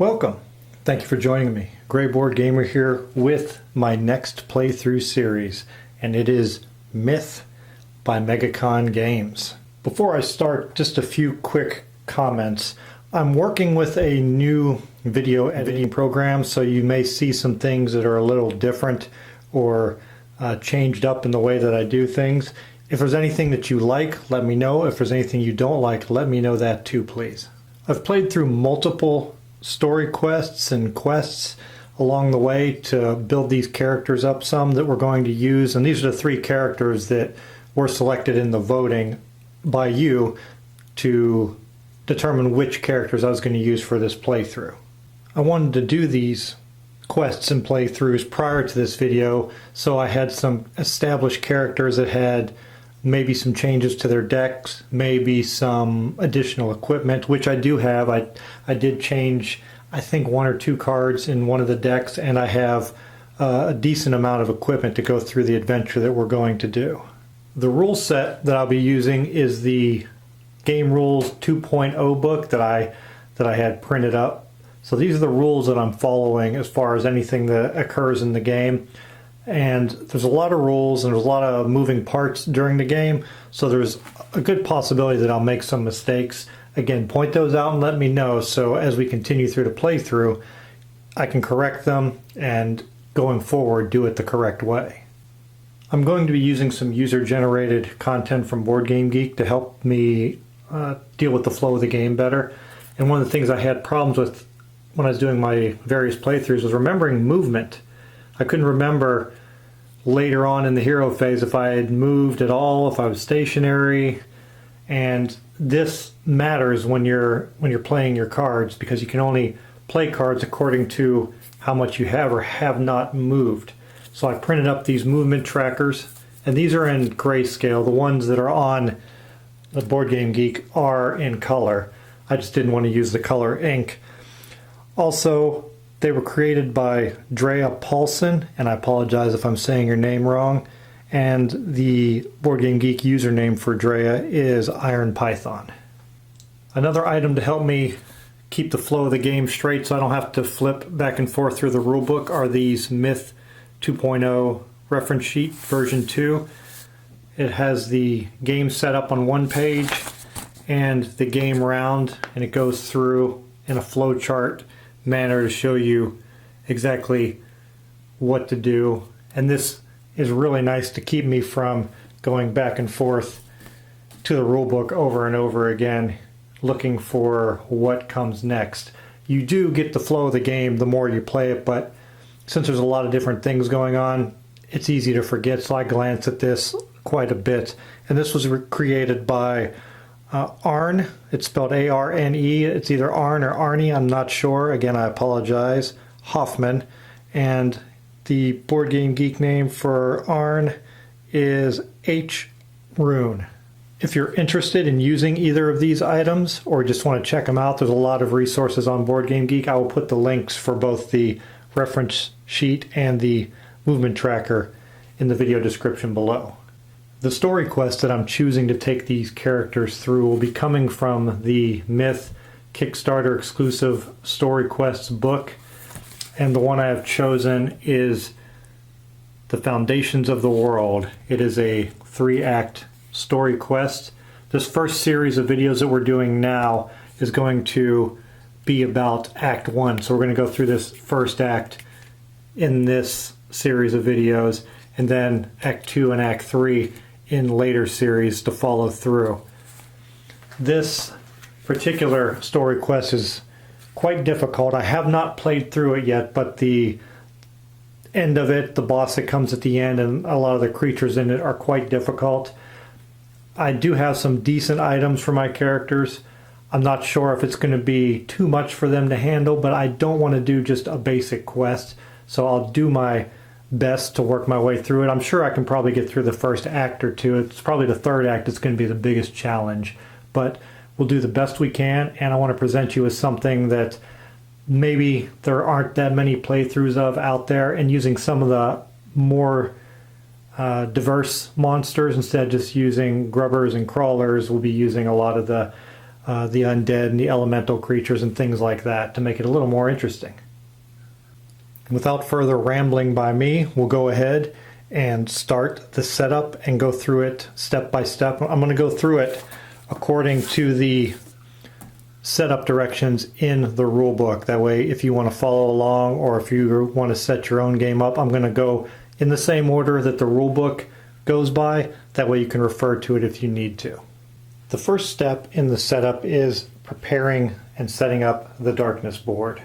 Welcome. Thank you for joining me. Grayboardgamer here with my next playthrough series, and it is Myth by Megacon Games. Before I start, just a few quick comments. I'm working with a new video editing program, so you may see some things that are a little different or changed up in the way that I do things. If there's anything that you like, let me know. If there's anything you don't like, let me know that too, please. I've played through multiple story quests and quests along the way to build these characters up, some that we're going to use, and these are the three characters that were selected in the voting by you to determine which characters I was going to use for this playthrough. I wanted to do these quests and playthroughs prior to this video, so I had some established characters that had maybe some changes to their decks, maybe some additional equipment, which I do have. I did change, I think, one or two cards in one of the decks, and I have a decent amount of equipment to go through the adventure that we're going to do. The rule set that I'll be using is the Game Rules 2.0 book that I had printed up. So these are the rules that I'm following as far as anything that occurs in the game. And there's a lot of rules and there's a lot of moving parts during the game, so there's a good possibility that I'll make some mistakes. Again, point those out and let me know, so as we continue through the playthrough, I can correct them and going forward do it the correct way. I'm going to be using some user-generated content from BoardGameGeek to help me deal with the flow of the game better. And one of the things I had problems with when I was doing my various playthroughs was remembering movement. I couldn't remember later on in the hero phase if I had moved at all, if I was stationary, and this matters when you're playing your cards, because you can only play cards according to how much you have or have not moved. So I printed up these movement trackers, and these are in grayscale. The ones that are on the BoardGameGeek are in color. I just didn't want to use the color ink. Also, they were created by Drea Paulson, and I apologize if I'm saying your name wrong. And the BoardGameGeek username for Drea is Iron Python. Another item to help me keep the flow of the game straight so I don't have to flip back and forth through the rulebook are these Myth 2.0 reference sheet version 2. It has the game set up on one page and the game round, and it goes through in a flowchart manner to show you exactly what to do. And this is really nice to keep me from going back and forth to the rulebook over and over again looking for what comes next. You do get the flow of the game the more you play it, but since there's a lot of different things going on, it's easy to forget, so I glance at this quite a bit. And this was created by Arne. It's spelled A-R-N-E. It's either Arne or Arnie, I'm not sure. Again, I apologize. Hoffman. And the BoardGameGeek name for Arne is H. Rune. If you're interested in using either of these items or just want to check them out, there's a lot of resources on BoardGameGeek. I will put the links for both the reference sheet and the movement tracker in the video description below. The story quest that I'm choosing to take these characters through will be coming from the Myth Kickstarter exclusive Story Quests book, and the one I have chosen is The Foundations of the World. It is a 3-act story quest. This first series of videos that we're doing now is going to be about Act 1, so we're going to go through this first act in this series of videos, and then Act 2 and Act 3 in later series to follow through. This particular story quest is quite difficult. I have not played through it yet, but the end of it, the boss that comes at the end, and a lot of the creatures in it are quite difficult. I do have some decent items for my characters. I'm not sure if it's going to be too much for them to handle, but I don't want to do just a basic quest, so I'll do my best to work my way through it. I'm sure I can probably get through the first act or two. It's probably the third act that's going to be the biggest challenge, but we'll do the best we can, and I want to present you with something that maybe there aren't that many playthroughs of out there, and using some of the more diverse monsters instead of just using grubbers and crawlers. We'll be using a lot of the the undead and the elemental creatures and things like that to make it a little more interesting. Without further rambling by me, we'll go ahead and start the setup and go through it step by step. I'm going to go through it according to the setup directions in the rulebook. That way, if you want to follow along or if you want to set your own game up, I'm going to go in the same order that the rulebook goes by. That way you can refer to it if you need to. The first step in the setup is preparing and setting up the darkness board.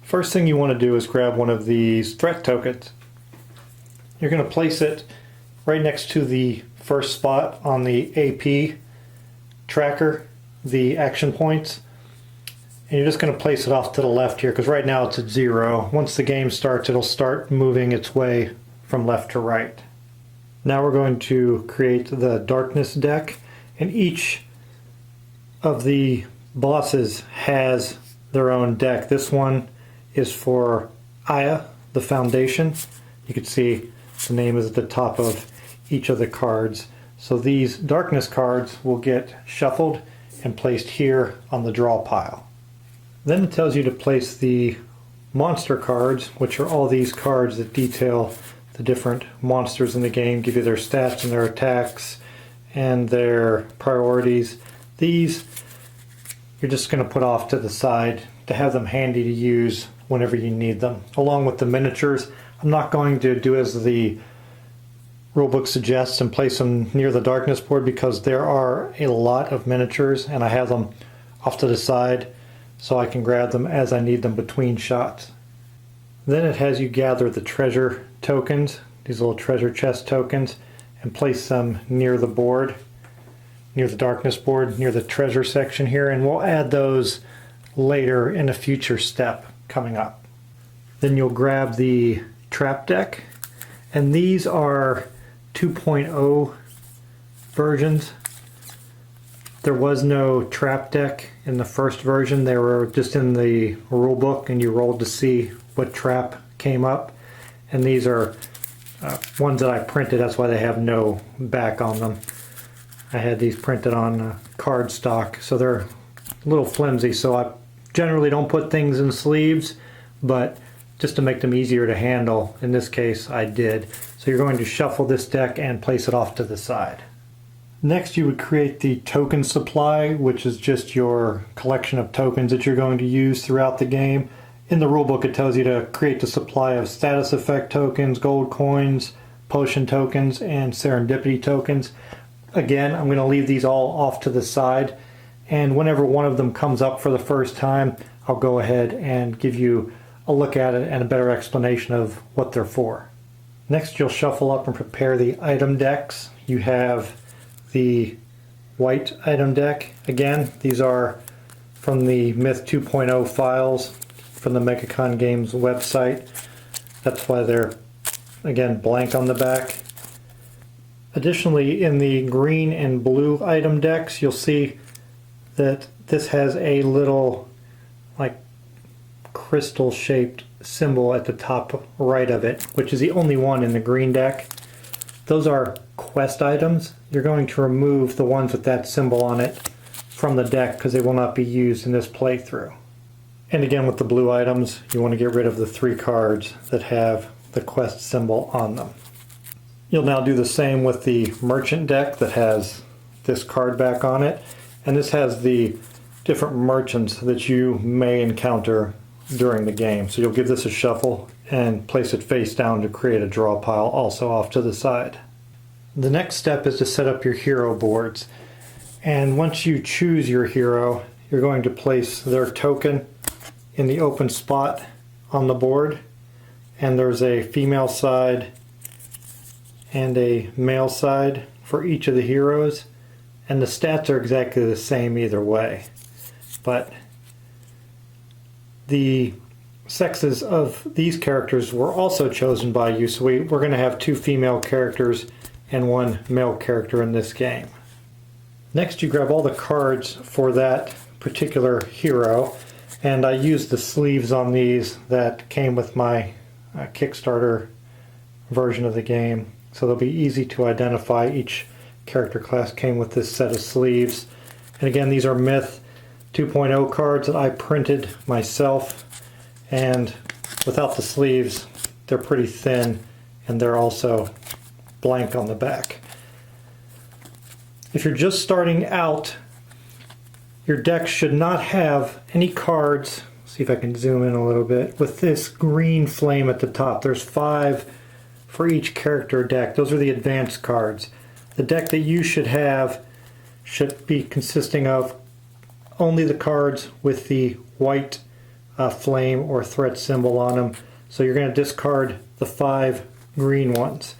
First thing you want to do is grab one of these threat tokens. You're going to place it right next to the first spot on the AP tracker, the action points. And you're just going to place it off to the left here because right now it's at 0. Once the game starts, it'll start moving its way from left to right. Now we're going to create the darkness deck, and each of the bosses has their own deck. This one is for Aya, the foundation. You can see the name is at the top of each of the cards. So these darkness cards will get shuffled and placed here on the draw pile. Then it tells you to place the monster cards, which are all these cards that detail the different monsters in the game, give you their stats and their attacks and their priorities. These you're just going to put off to the side to have them handy to use whenever you need them, along with the miniatures. I'm not going to do as the rulebook suggests and place them near the darkness board because there are a lot of miniatures and I have them off to the side so I can grab them as I need them between shots. Then it has you gather the treasure tokens, these little treasure chest tokens, and place them near the board, near the darkness board, near the treasure section here, and we'll add those later in a future step coming up. Then you'll grab the trap deck, and these are 2.0 versions. There was no trap deck in the first version. They were just in the rulebook and you rolled to see what trap came up, and these are ones that I printed. That's why they have no back on them. I had these printed on cardstock, so they're a little flimsy, so I generally don't put things in sleeves, but just to make them easier to handle, in this case I did. So you're going to shuffle this deck and place it off to the side. Next you would create the token supply, which is just your collection of tokens that you're going to use throughout the game. In the rulebook it tells you to create the supply of status effect tokens, gold coins, potion tokens, and serendipity tokens. Again, I'm going to leave these all off to the side, and whenever one of them comes up for the first time, I'll go ahead and give you a look at it and a better explanation of what they're for. Next you'll shuffle up and prepare the item decks. You have the white item deck. Again, these are from the Myth 2.0 files from the MegaCon Games website. That's why they're, again, blank on the back. Additionally, in the green and blue item decks, you'll see that this has a little like crystal shaped symbol at the top right of it, which is the only one in the green deck. Those are quest items. You're going to remove the ones with that symbol on it from the deck because they will not be used in this playthrough. And again, with the blue items, you want to get rid of the 3 cards that have the quest symbol on them. You'll now do the same with the merchant deck that has this card back on it, and this has the different merchants that you may encounter during the game. So you'll give this a shuffle and place it face down to create a draw pile also off to the side. The next step is to set up your hero boards, and once you choose your hero, you're going to place their token in the open spot on the board, and there's a female side and a male side for each of the heroes, and the stats are exactly the same either way, but the sexes of these characters were also chosen by you, so we're going to have 2 female characters and 1 male character in this game. Next you grab all the cards for that particular hero, and I used the sleeves on these that came with my Kickstarter version of the game, so they'll be easy to identify. Each character class came with this set of sleeves, And again, these are Myth 2.0 cards that I printed myself, and without the sleeves, they're pretty thin, and they're also blank on the back. If you're just starting out, your deck should not have any cards. See if I can zoom in a little bit. With this green flame at the top, there's 5 for each character deck. Those are the advanced cards. The deck that you should have should be consisting of only the cards with the white flame or threat symbol on them. So you're going to discard the 5 green ones.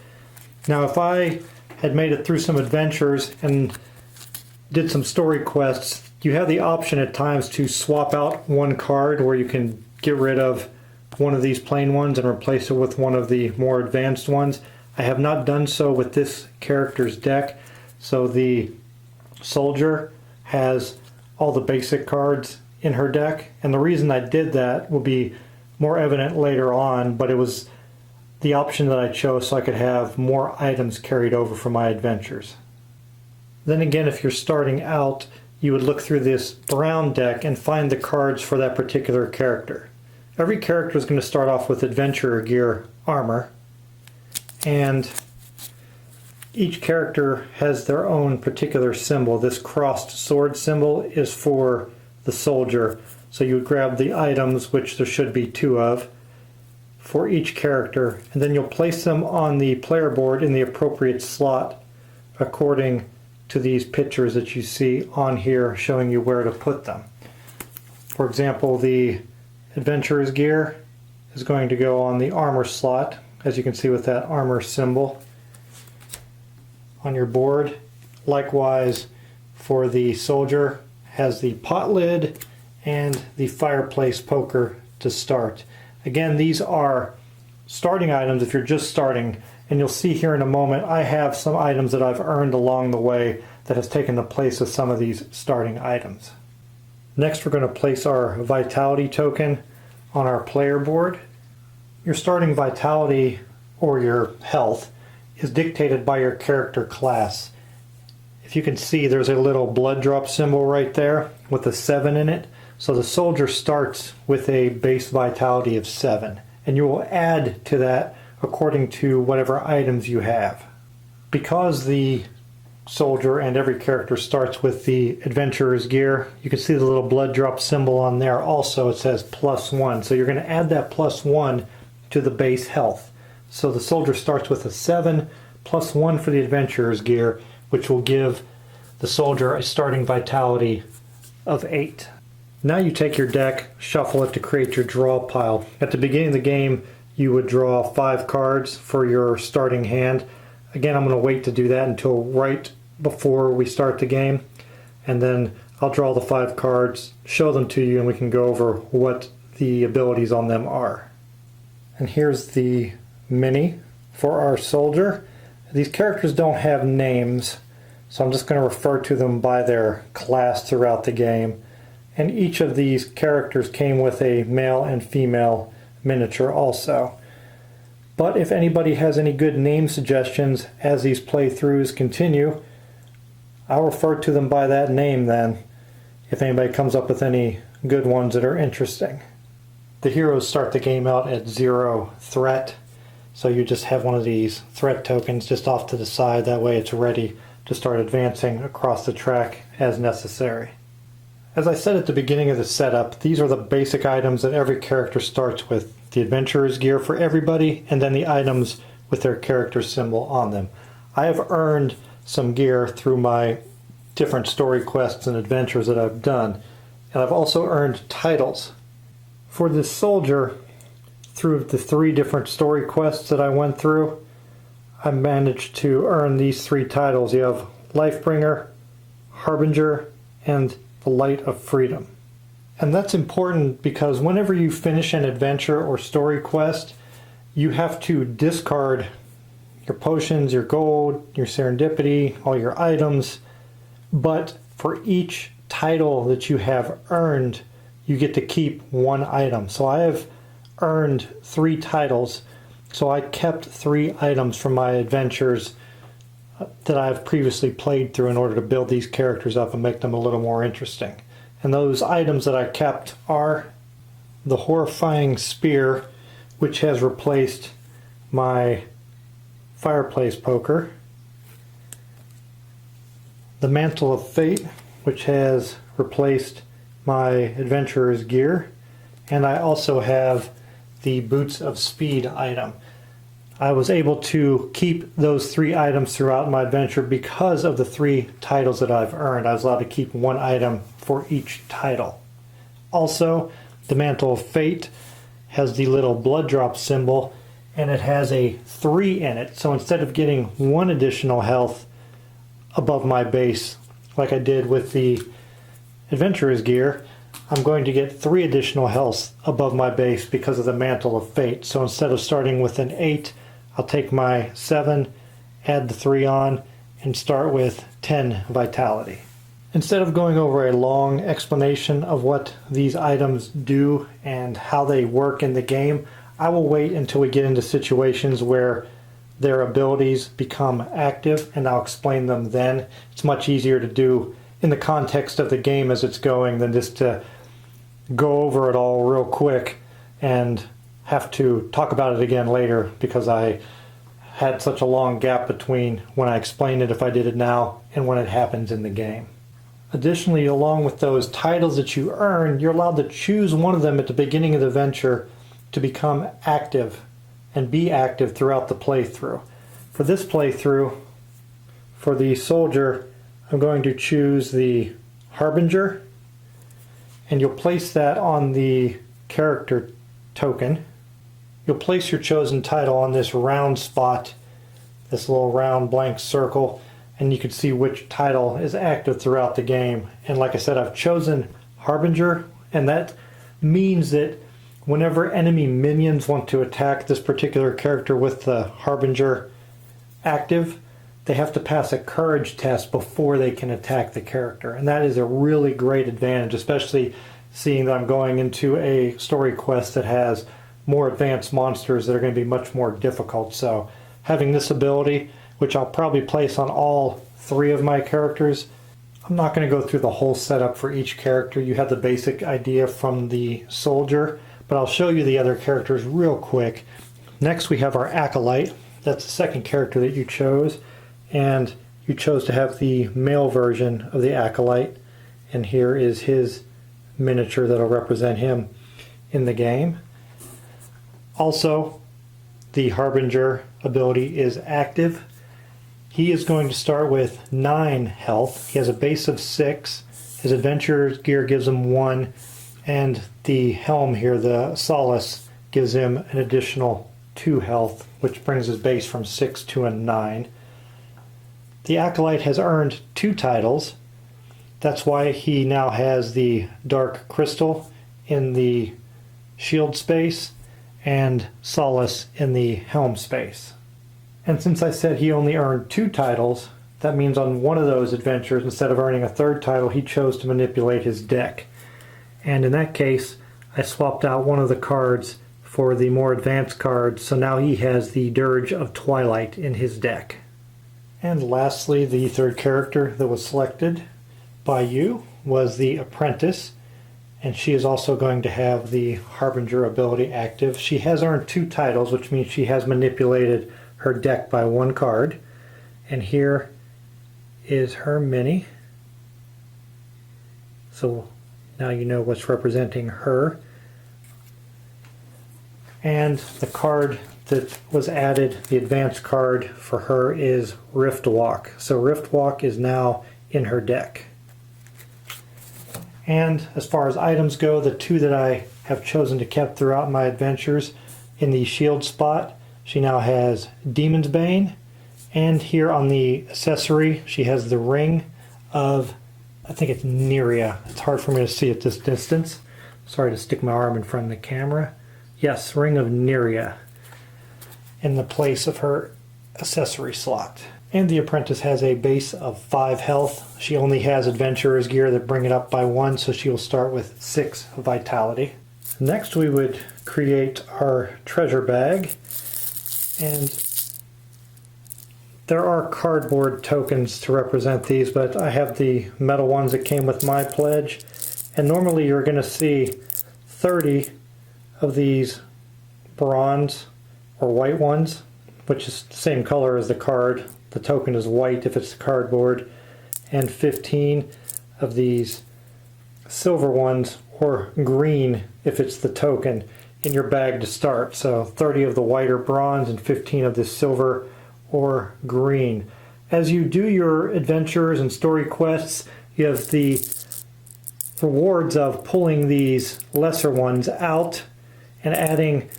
Now if I had made it through some adventures and did some story quests, you have the option at times to swap out one card where you can get rid of one of these plain ones and replace it with one of the more advanced ones. I have not done so with this character's deck. So the soldier has all the basic cards in her deck, and the reason I did that will be more evident later on, but it was the option that I chose so I could have more items carried over from my adventures. Then again, if you're starting out, you would look through this brown deck and find the cards for that particular character. Every character is going to start off with adventurer gear armor, and each character has their own particular symbol. This crossed sword symbol is for the soldier, so you would grab the items, which there should be 2 of, for each character, and then you'll place them on the player board in the appropriate slot according to these pictures that you see on here showing you where to put them. For example, the adventurer's gear is going to go on the armor slot, as you can see with that armor symbol on your board. Likewise, for the soldier, has the pot lid and the fireplace poker to start. Again, these are starting items if you're just starting, and you'll see here in a moment I have some items that I've earned along the way that has taken the place of some of these starting items. Next, we're going to place our vitality token on our player board. Your starting vitality, or your health, is dictated by your character class. If you can see, there's a little blood drop symbol right there with a 7 in it. So the soldier starts with a base vitality of 7, and you will add to that according to whatever items you have. Because the soldier and every character starts with the adventurer's gear, you can see the little blood drop symbol on there. Also, it says +1, so you're going to add that +1 to the base health. So the soldier starts with a 7 +1 for the adventurer's gear, which will give the soldier a starting vitality of 8. Now you take your deck, shuffle it to create your draw pile. At the beginning of the game, you would draw 5 cards for your starting hand. Again, I'm going to wait to do that until right before we start the game, and then I'll draw the 5 cards, show them to you, and we can go over what the abilities on them are. And here's the mini for our soldier. These characters don't have names, so I'm just going to refer to them by their class throughout the game. And each of these characters came with a male and female miniature also. But if anybody has any good name suggestions as these playthroughs continue, I'll refer to them by that name then, if anybody comes up with any good ones that are interesting. The heroes start the game out at 0 threat, so you just have one of these threat tokens just off to the side. That way it's ready to start advancing across the track as necessary. As I said at the beginning of the setup, these are the basic items that every character starts with. The adventurer's gear for everybody, and then the items with their character symbol on them. I have earned some gear through my different story quests and adventures that I've done, and I've also earned titles. For this soldier, through the 3 different story quests that I went through, I managed to earn these 3 titles. You have Lifebringer, Harbinger, and the Light of Freedom. And that's important because whenever you finish an adventure or story quest, you have to discard your potions, your gold, your serendipity, all your items. But for each title that you have earned, you get to keep 1 item. So I have earned 3 titles, so I kept 3 items from my adventures that I've previously played through in order to build these characters up and make them a little more interesting. And those items that I kept are the horrifying spear, which has replaced my fireplace poker, the mantle of fate, which has replaced my adventurer's gear, and I also have the boots of speed item. I was able to keep those 3 items throughout my adventure because of the 3 titles that I've earned. I was allowed to keep 1 item for each title. Also, the mantle of fate has the little blood drop symbol, and it has a 3 in it. So instead of getting 1 additional health above my base, like I did with the adventurer's gear, I'm going to get 3 additional health above my base because of the mantle of fate. So instead of starting with an 8, I'll take my 7, add the 3 on, and start with 10 vitality. Instead of going over a long explanation of what these items do and how they work in the game, I will wait until we get into situations where their abilities become active, and I'll explain them then. It's much easier to do in the context of the game as it's going than just to go over it all real quick and have to talk about it again later because I had such a long gap between when I explained it, if I did it now, and when it happens in the game. Additionally, along with those titles that you earn, you're allowed to choose one of them at the beginning of the venture to become active and be active throughout the playthrough. For this playthrough, for the soldier, I'm going to choose the Harbinger, and you'll place that on the character token. You'll place your chosen title on this round spot, this little round blank circle, and you can see which title is active throughout the game. And like I said, I've chosen Harbinger, and that means that whenever enemy minions want to attack this particular character with the Harbinger active, they have to pass a courage test before they can attack the character. And that is a really great advantage, especially seeing that I'm going into a story quest that has more advanced monsters that are going to be much more difficult. So having this ability, which I'll probably place on all 3 of my characters, I'm not going to go through the whole setup for each character. You have the basic idea from the soldier, but I'll show you the other characters real quick. Next we have our Acolyte. That's the second character that you chose, and you chose to have the male version of the Acolyte, and here is his miniature that'll represent him in the game. Also, the Harbinger ability is active. He is going to start with 9 health. He has a base of 6. His adventurer's gear gives him 1, and the helm here, the Solace, gives him an additional 2 health, which brings his base from 6 to a 9. The Acolyte has earned 2 titles. That's why he now has the Dark Crystal in the shield space and Solace in the helm space. And since I said he only earned 2 titles, that means on one of those adventures, instead of earning a 3rd title, he chose to manipulate his deck. And in that case, I swapped out one of the cards for the more advanced cards, so now he has the Dirge of Twilight in his deck. And lastly, the 3rd character that was selected by you was the Apprentice, and she is also going to have the Harbinger ability active. She has earned 2 titles, which means she has manipulated her deck by 1 card. And here is her mini. So now you know what's representing her. And the card that was added, the advanced card for her, is Riftwalk. So Riftwalk is now in her deck. And as far as items go, the 2 that I have chosen to keep throughout my adventures, in the shield spot, she now has Demon's Bane, and here on the accessory, she has the ring of, I think it's Neria. It's hard for me to see at this distance. Sorry to stick my arm in front of the camera. Yes, Ring of Neria in the place of her accessory slot. And the Apprentice has a base of 5 health. She only has Adventurer's gear that bring it up by 1, so she will start with 6 vitality. Next we would create our treasure bag, and There are cardboard tokens to represent these, but I have the metal ones that came with my pledge. And normally you're going to see 30 of these bronze or white ones, which is the same color as the card. The token is white if it's cardboard, and 15 of these silver ones or green if it's the token in your bag to start. So 30 of the white or bronze and 15 of the silver or green. As you do your adventures and story quests, you have the rewards of pulling these lesser ones out and adding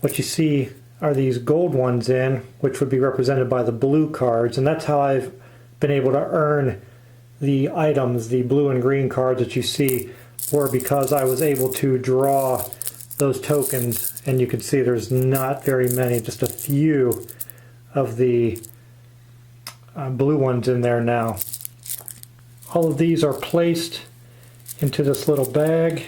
what you see are these gold ones in, which would be represented by the blue cards. And that's how I've been able to earn the items. The blue and green cards that you see were because I was able to draw those tokens, and you can see there's not very many, just a few of the blue ones in there now. All of these are placed into this little bag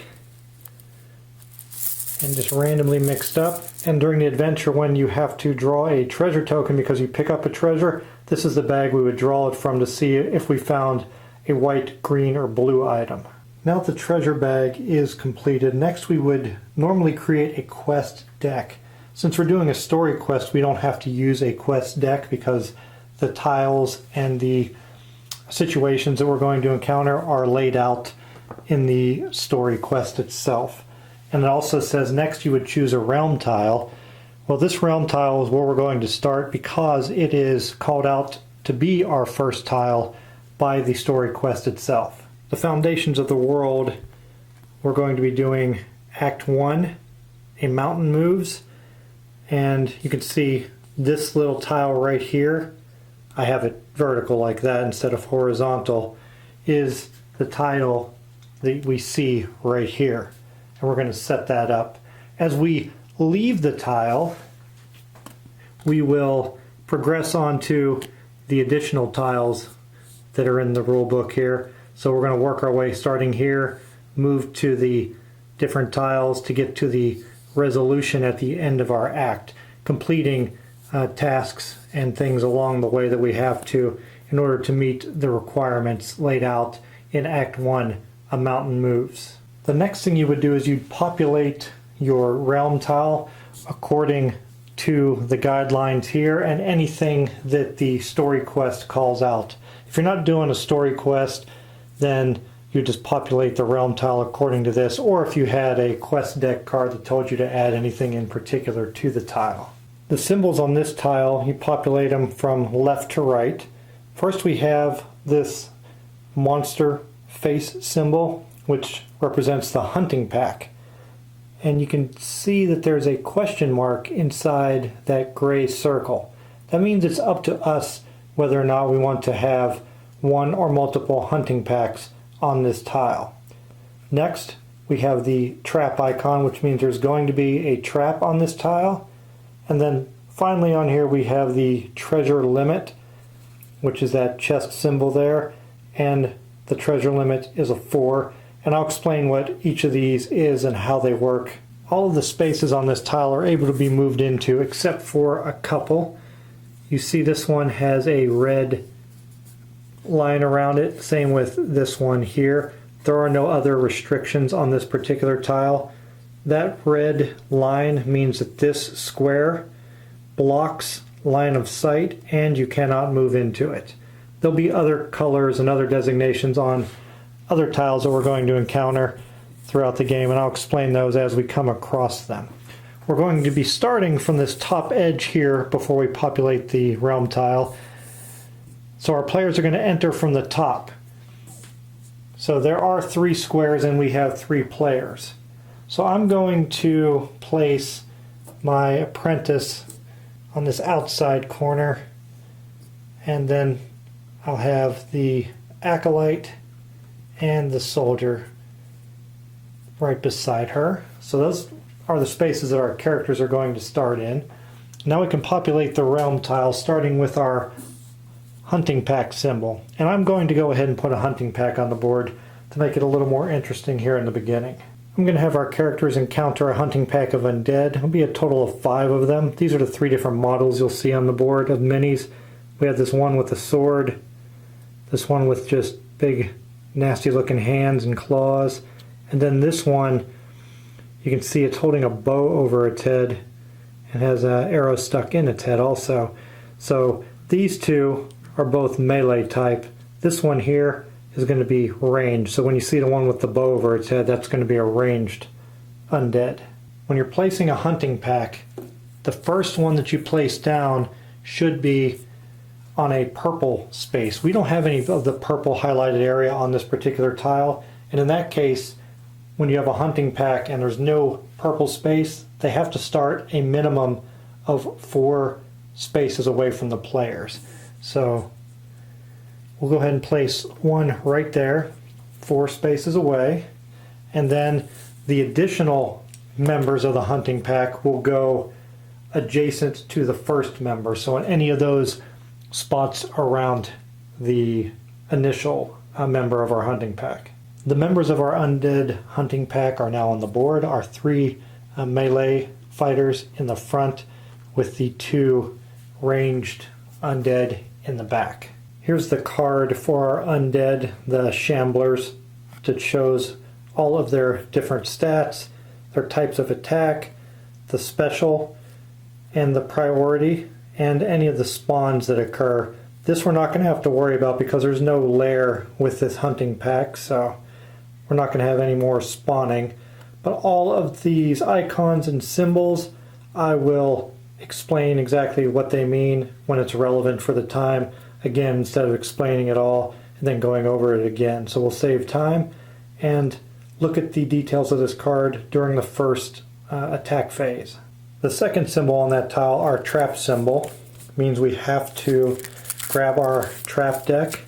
and just randomly mixed up. And during the adventure, when you have to draw a treasure token because you pick up a treasure, this is the bag we would draw it from to see if we found a white, green, or blue item. Now that the treasure bag is completed, next we would normally create a quest deck. Since we're doing a story quest, we don't have to use a quest deck because the tiles and the situations that we're going to encounter are laid out in the story quest itself. And it also says next you would choose a realm tile. Well, this realm tile is where we're going to start because it is called out to be our first tile by the story quest itself. The foundations of the world, we're going to be doing Act 1, a mountain moves, and you can see this little tile right here, I have it vertical like that instead of horizontal, is the tile that we see right here. And we're going to set that up. As we leave the tile, we will progress on to the additional tiles that are in the rule book here. So we're going to work our way starting here, move to the different tiles to get to the resolution at the end of our act, completing tasks and things along the way that we have to in order to meet the requirements laid out in Act 1, A Mountain Moves. The next thing you would do is you'd populate your realm tile according to the guidelines here and anything that the story quest calls out. If you're not doing a story quest, then you just populate the realm tile according to this, or if you had a quest deck card that told you to add anything in particular to the tile. The symbols on this tile, you populate them from left to right. First we have this monster face symbol, which represents the hunting pack. And you can see that there's a question mark inside that gray circle. That means it's up to us whether or not we want to have one or multiple hunting packs on this tile. Next, we have the trap icon, which means there's going to be a trap on this tile. And then finally on here we have the treasure limit, which is that chest symbol there, and the treasure limit is a 4. And I'll explain what each of these is and how they work. All of the spaces on this tile are able to be moved into except for a couple. You see this one has a red line around it, same with this one here. There are no other restrictions on this particular tile. That red line means that this square blocks line of sight and you cannot move into it. There'll be other colors and other designations on other tiles that we're going to encounter throughout the game, and I'll explain those as we come across them. We're going to be starting from this top edge here before we populate the realm tile. So our players are going to enter from the top. So there are 3 squares and we have 3 players. So I'm going to place my apprentice on this outside corner, and then I'll have the acolyte and the soldier right beside her. So those are the spaces that our characters are going to start in. Now we can populate the realm tile starting with our hunting pack symbol. And I'm going to go ahead and put a hunting pack on the board to make it a little more interesting here in the beginning. I'm going to have our characters encounter a hunting pack of undead. It'll be a total of 5 of them. These are the 3 different models you'll see on the board of minis. We have this one with a sword, this one with just big nasty looking hands and claws, and then this one, you can see it's holding a bow over its head and has an arrow stuck in its head also. So these two are both melee type. This one here is going to be ranged. So when you see the one with the bow over its head, that's going to be a ranged undead. When you're placing a hunting pack, the first one that you place down should be on a purple space. We don't have any of the purple highlighted area on this particular tile, and in that case, when you have a hunting pack and there's no purple space, they have to start a minimum of 4 spaces away from the players. So we'll go ahead and place one right there, 4 spaces away, and then the additional members of the hunting pack will go adjacent to the first member. So in any of those spots around the initial member of our hunting pack. The members of our undead hunting pack are now on the board. Our 3 melee fighters in the front with the 2 ranged undead in the back. Here's the card for our undead, the shamblers, that shows all of their different stats, their types of attack, the special, and the priority, and any of the spawns that occur. This we're not going to have to worry about because there's no lair with this hunting pack, so we're not going to have any more spawning. But all of these icons and symbols, I will explain exactly what they mean when it's relevant for the time. Again, instead of explaining it all and then going over it again. So we'll save time and look at the details of this card during the first attack phase. The second symbol on that tile, our trap symbol, means we have to grab our trap deck.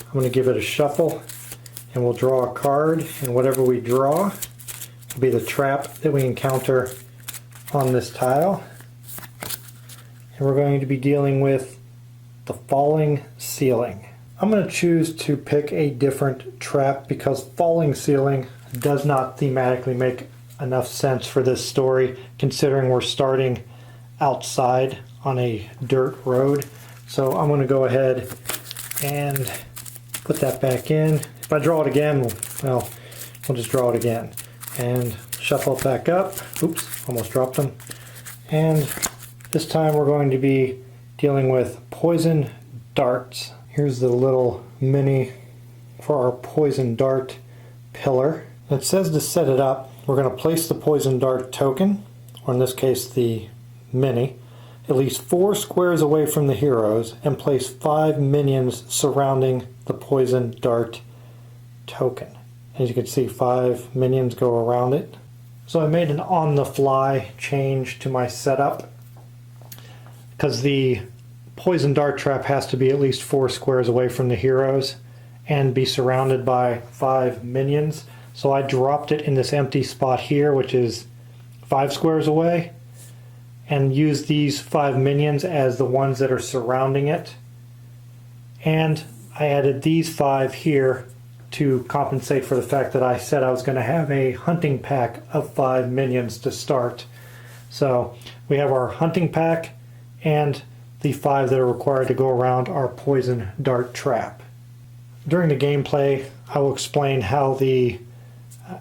I'm going to give it a shuffle and we'll draw a card, and whatever we draw will be the trap that we encounter on this tile. And we're going to be dealing with the falling ceiling. I'm going to choose to pick a different trap because falling ceiling does not thematically make enough sense for this story, considering we're starting outside on a dirt road. So I'm going to go ahead and put that back in. If I draw it again, well, we'll just draw it again and shuffle it back up. Oops, almost dropped them. And this time we're going to be dealing with poison darts. Here's the little mini for our poison dart pillar. It says to set it up, we're going to place the poison dart token, or in this case the mini, at least 4 squares away from the heroes and place 5 minions surrounding the poison dart token. As you can see, 5 minions go around it. So I made an on-the-fly change to my setup because the poison dart trap has to be at least 4 squares away from the heroes and be surrounded by 5 minions. So I dropped it in this empty spot here, which is 5 squares away, and used these 5 minions as the ones that are surrounding it. And I added these 5 here to compensate for the fact that I said I was going to have a hunting pack of 5 minions to start. So we have our hunting pack and the 5 that are required to go around our poison dart trap. During the gameplay, I will explain how the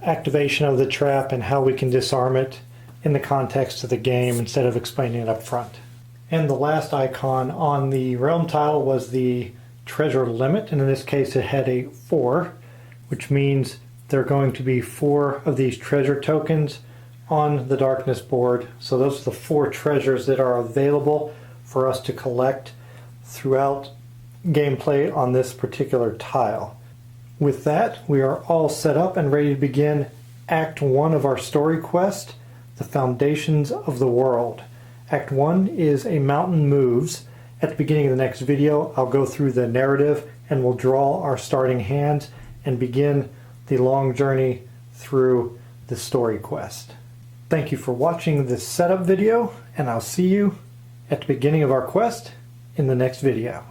activation of the trap and how we can disarm it in the context of the game instead of explaining it up front. And the last icon on the realm tile was the treasure limit, and in this case it had a 4, which means there are going to be 4 of these treasure tokens on the darkness board. So those are the 4 treasures that are available for us to collect throughout gameplay on this particular tile. With that, we are all set up and ready to begin Act 1 of our story quest, The Foundations of the World. Act 1 is A Mountain Moves. At the beginning of the next video, I'll go through the narrative and we'll draw our starting hand and begin the long journey through the story quest. Thank you for watching this setup video, and I'll see you at the beginning of our quest in the next video.